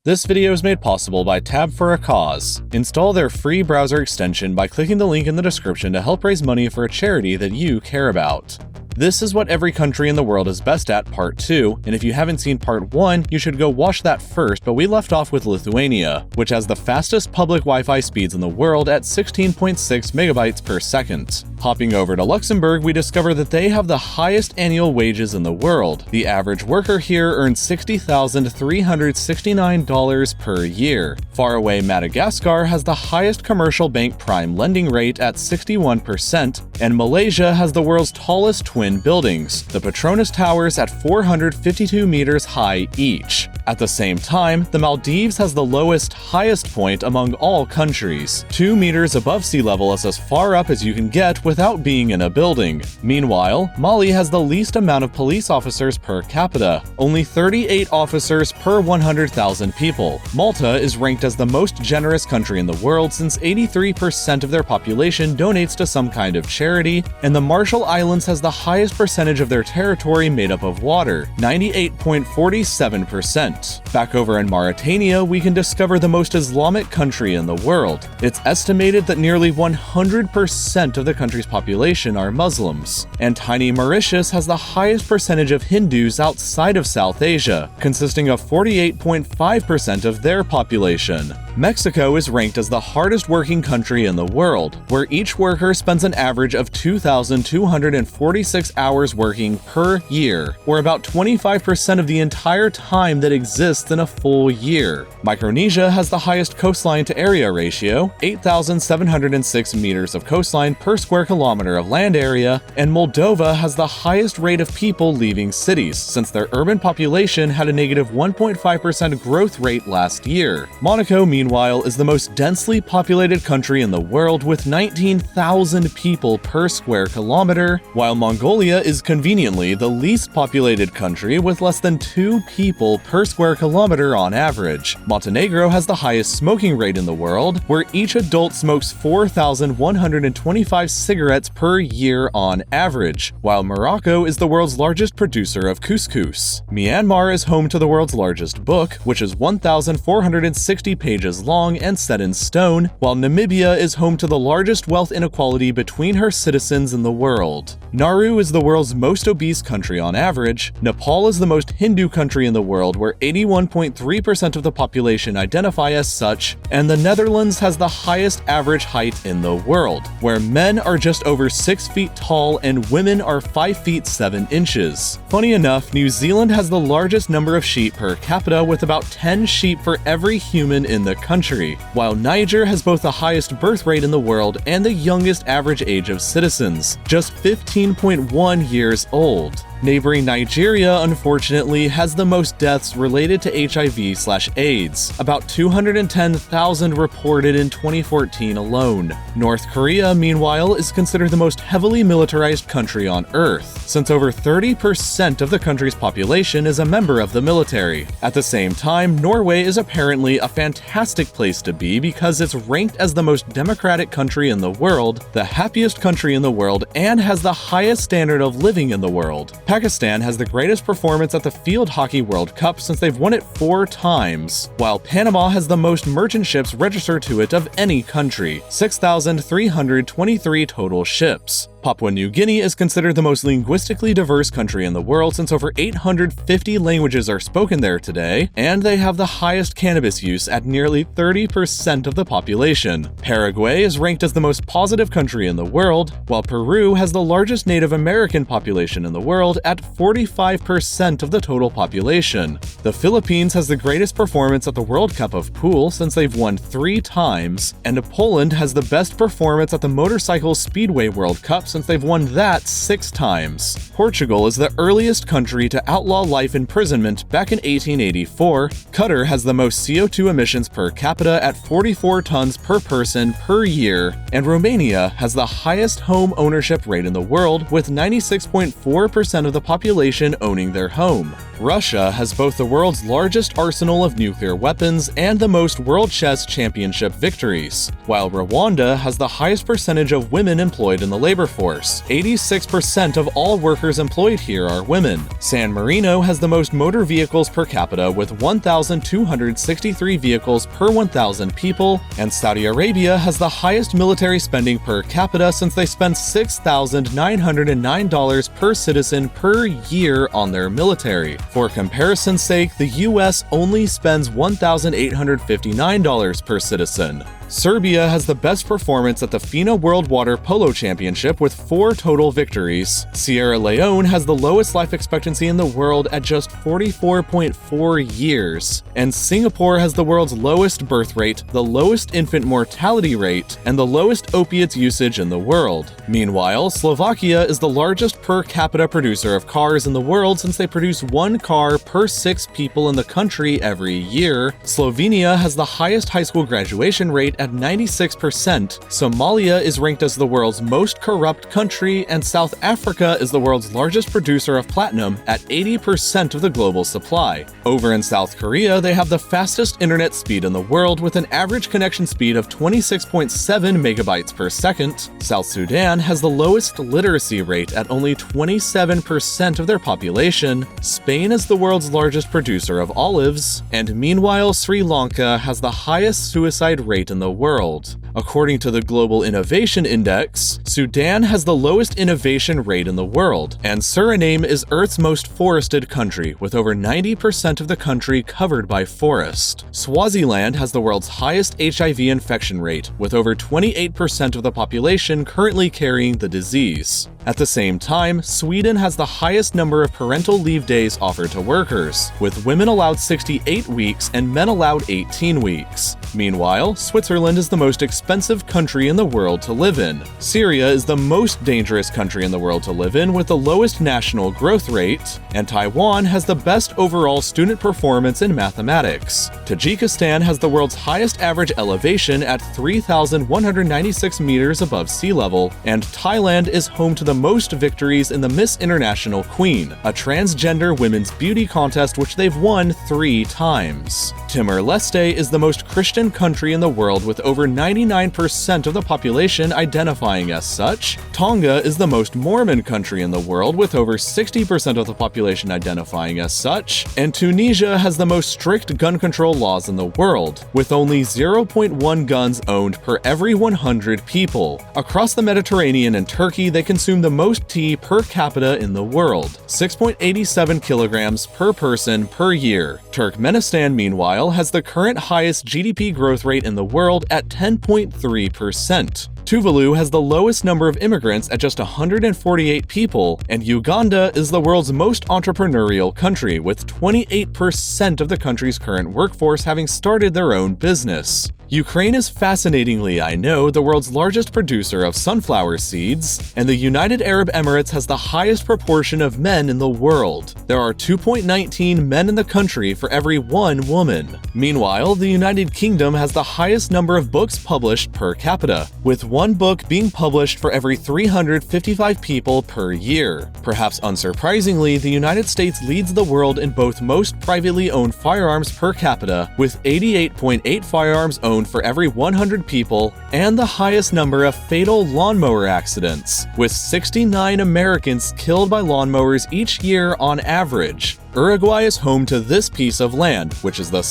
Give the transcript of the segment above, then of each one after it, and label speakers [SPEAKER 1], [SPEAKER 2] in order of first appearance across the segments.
[SPEAKER 1] This video is made possible by Tab for a Cause. Install their free browser extension by clicking the link in the description to help raise money for a charity that you care about. This is what every country in the world is best at part 2, and if you haven't seen part 1, you should go watch that first, but we left off with Lithuania, which has the fastest public Wi-Fi speeds in the world at 16.6 megabytes per second. Hopping over to Luxembourg, we discover that they have the highest annual wages in the world. The average worker here earns $60,369 per year. Faraway Madagascar has the highest commercial bank prime lending rate at 61%, and Malaysia has the world's tallest twin buildings, the Petronas Towers at 452 meters high each. At the same time, the Maldives has the lowest highest point among all countries. 2 meters above sea level is as far up as you can get without being in a building. Meanwhile, Mali has the least amount of police officers per capita, only 38 officers per 100,000 people. Malta is ranked as the most generous country in the world since 83% of their population donates to some kind of charity, and the Marshall Islands has the highest percentage of their territory made up of water, 98.47%. Back over in Mauritania, we can discover the most Islamic country in the world. It's estimated that nearly 100% of the country's population are Muslims. And tiny Mauritius has the highest percentage of Hindus outside of South Asia, consisting of 48.5% of their population. Mexico is ranked as the hardest working country in the world, where each worker spends an average of 2,246 hours working per year, or about 25% of the entire time that exists in a full year. Micronesia has the highest coastline to area ratio, 8,706 meters of coastline per square kilometer of land area, and Moldova has the highest rate of people leaving cities, since their urban population had a negative 1.5% growth rate last year. Monaco, meanwhile, is the most densely populated country in the world with 19,000 people per square kilometer, while Mongolia is conveniently the least populated country with less than 2 people per square kilometer on average. Montenegro has the highest smoking rate in the world, where each adult smokes 4,125 cigarettes per year on average, while Morocco is the world's largest producer of couscous. Myanmar is home to the world's largest book, which is 1,460 pages long and set in stone, while Namibia is home to the largest wealth inequality between her citizens in the world. Nauru is the world's most obese country on average. Nepal is the most Hindu country in the world, where 81.3% of the population identify as such, and the Netherlands has the highest average height in the world, where men are just over 6 feet tall and women are 5 feet 7 inches. Funny enough, New Zealand has the largest number of sheep per capita with about 10 sheep for every human in the country, while Niger has both the highest birth rate in the world and the youngest average age of citizens, just 15.1 years old. Neighboring Nigeria, unfortunately, has the most deaths related to HIV/AIDS, about 210,000 reported in 2014 alone. North Korea, meanwhile, is considered the most heavily militarized country on Earth, since over 30% of the country's population is a member of the military. At the same time, Norway is apparently a fantastic place to be because it's ranked as the most democratic country in the world, the happiest country in the world, and has the highest standard of living in the world. Pakistan has the greatest performance at the Field Hockey World Cup since they've won it 4 times, while Panama has the most merchant ships registered to it of any country, 6,323 total ships. Papua New Guinea is considered the most linguistically diverse country in the world since over 850 languages are spoken there today, and they have the highest cannabis use at nearly 30% of the population. Paraguay is ranked as the most positive country in the world, while Peru has the largest Native American population in the world at 45% of the total population. The Philippines has the greatest performance at the World Cup of Pool since they've won 3 times, and Poland has the best performance at the Motorcycle Speedway World Cup since they've won that 6 times. Portugal is the earliest country to outlaw life imprisonment back in 1884. Qatar has the most CO2 emissions per capita at 44 tons per person per year, and Romania has the highest home ownership rate in the world with 96.4% of the population owning their home. Russia has both the world's largest arsenal of nuclear weapons and the most World Chess Championship victories, while Rwanda has the highest percentage of women employed in the labor force. 86% of all workers employed here are women. San Marino has the most motor vehicles per capita with 1,263 vehicles per 1,000 people, and Saudi Arabia has the highest military spending per capita since they spend $6,909 per citizen per year on their military. For comparison's sake, the US only spends $1,859 per citizen. Serbia has the best performance at the FINA World Water Polo Championship with 4 total victories. Sierra Leone has the lowest life expectancy in the world at just 44.4 years. And Singapore has the world's lowest birth rate, the lowest infant mortality rate, and the lowest opiates usage in the world. Meanwhile, Slovakia is the largest per capita producer of cars in the world since they produce 1 car per 6 people in the country every year. Slovenia has the highest high school graduation rate at 96%, Somalia is ranked as the world's most corrupt country, and South Africa is the world's largest producer of platinum at 80% of the global supply. Over in South Korea, they have the fastest internet speed in the world with an average connection speed of 26.7 megabytes per second. South Sudan has the lowest literacy rate at only 27% of their population. Spain is the world's largest producer of olives, and meanwhile, Sri Lanka has the highest suicide rate in the world. According to the Global Innovation Index, Sudan has the lowest innovation rate in the world, and Suriname is Earth's most forested country, with over 90% of the country covered by forest. Swaziland has the world's highest HIV infection rate, with over 28% of the population currently carrying the disease. At the same time, Sweden has the highest number of parental leave days offered to workers, with women allowed 68 weeks and men allowed 18 weeks. Meanwhile, Switzerland is the most expensive country in the world to live in. Syria is the most dangerous country in the world to live in with the lowest national growth rate, and Taiwan has the best overall student performance in mathematics. Tajikistan has the world's highest average elevation at 3,196 meters above sea level, and Thailand is home to the most victories in the Miss International Queen, a transgender women's beauty contest which they've won 3 times. Timor-Leste is the most Christian country in the world with over 99% of the population identifying as such. Tonga is the most Mormon country in the world with over 60% of the population identifying as such. And Tunisia has the most strict gun control laws in the world, with only 0.1 guns owned per every 100 people. Across the Mediterranean and Turkey, they consume the most tea per capita in the world, 6.87 kilograms per person per year. Turkmenistan, meanwhile, has the current highest GDP growth rate in the world at 10.3%. Tuvalu has the lowest number of immigrants at just 148 people, and Uganda is the world's most entrepreneurial country, with 28% of the country's current workforce having started their own business. Ukraine is fascinatingly, I know, the world's largest producer of sunflower seeds, and the United Arab Emirates has the highest proportion of men in the world. There are 2.19 men in the country for every 1 woman. Meanwhile, the United Kingdom has the highest number of books published per capita, with 1 book being published for every 355 people per year. Perhaps unsurprisingly, the United States leads the world in both most privately owned firearms per capita, with 88.8 firearms owned for every 100 people, and the highest number of fatal lawnmower accidents, with 69 Americans killed by lawnmowers each year on average. Uruguay is home to this piece of land, which is the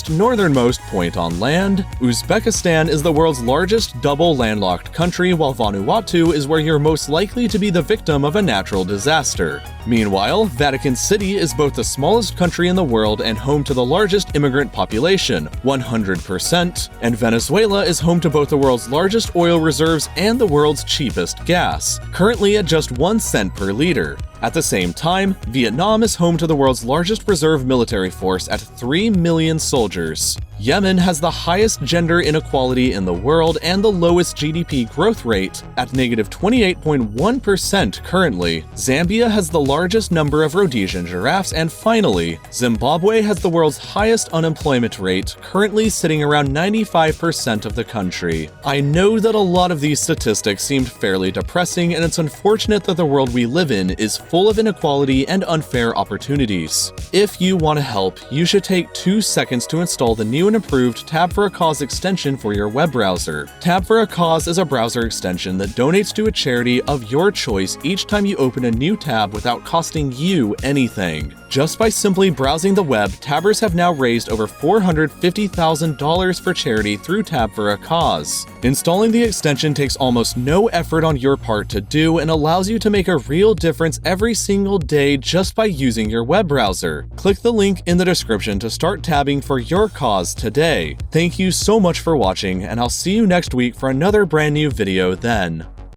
[SPEAKER 1] northernmost point on land. Uzbekistan is the world's largest double landlocked country, while Vanuatu is where you're most likely to be the victim of a natural disaster. Meanwhile, Vatican City is both the smallest country in the world and home to the largest immigrant population, 100%, and Venezuela is home to both the world's largest oil reserves and the world's cheapest gas, currently at just 1 cent per liter. At the same time, Vietnam is home to the world's largest reserve military force at 3 million soldiers. Yemen has the highest gender inequality in the world and the lowest GDP growth rate at -28.1% currently. Zambia has the largest number of Rhodesian giraffes, and finally, Zimbabwe has the world's highest unemployment rate, currently sitting around 95% of the country. I know that a lot of these statistics seemed fairly depressing, and it's unfortunate that the world we live in is full of inequality and unfair opportunities. If you want to help, you should take 2 seconds to install the new and improved Tab for a Cause extension for your web browser. Tab for a Cause is a browser extension that donates to a charity of your choice each time you open a new tab without costing you anything. Just by simply browsing the web, Tabbers have now raised over $450,000 for charity through Tab for a Cause. Installing the extension takes almost no effort on your part to do and allows you to make a real difference every single day just by using your web browser. Click the link in the description to start tabbing for your cause today. Thank you so much for watching, and I'll see you next week for another brand new video then.